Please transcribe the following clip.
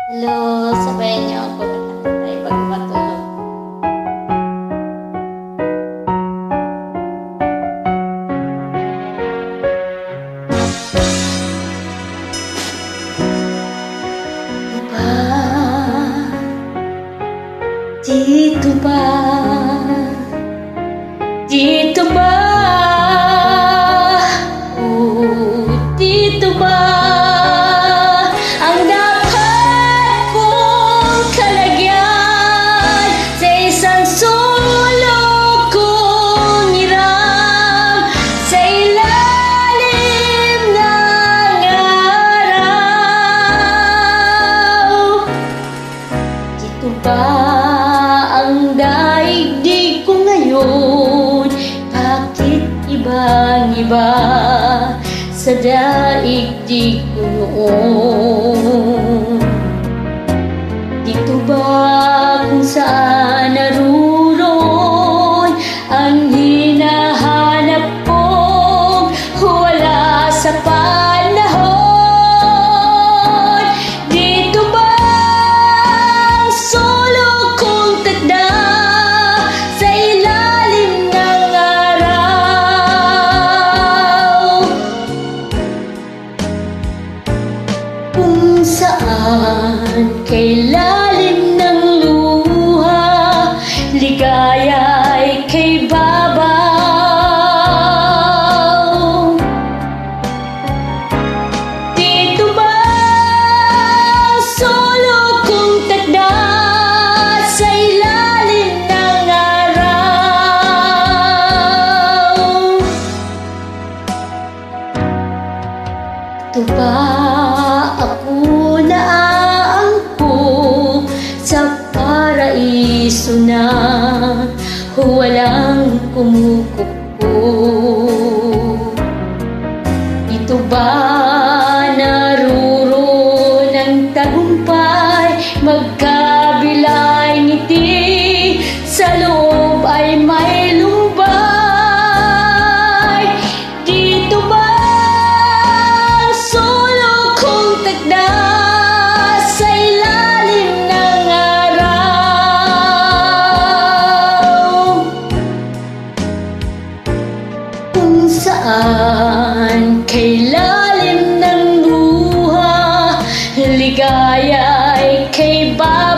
Hello, sabayan niyo ako ay pagpatulog. Dito ba? Dito ba? Oh, dito ba? Ang dapat kong kalagyan sa isang sulok kong hiram sa ilalim ng araw. Dito ba ang daigdig ko ngayon? Bakit ibang-iba sa daigdig ko noon? Dito ba kung saan naroon ang hinahanap kong wala sa panahon? Dito ba ang sulok kong tagda sa ilalim ng araw? Kung saan kay lalim ng luha, ligaya ay kay babaw. Dito ba ang sulok kong tagda sa ilalim ng araw? Ito ba ako naaangkop sa paraiso na walang kumukupo? Ito ba naroon ang tagumpay, magkabilay ngiti, sa loob ay may lumbay? Dito ba ang sulok kong tagda sa ilalim ng araw? Kung saan kay lalim ng luha, ligaya ay kay babaw.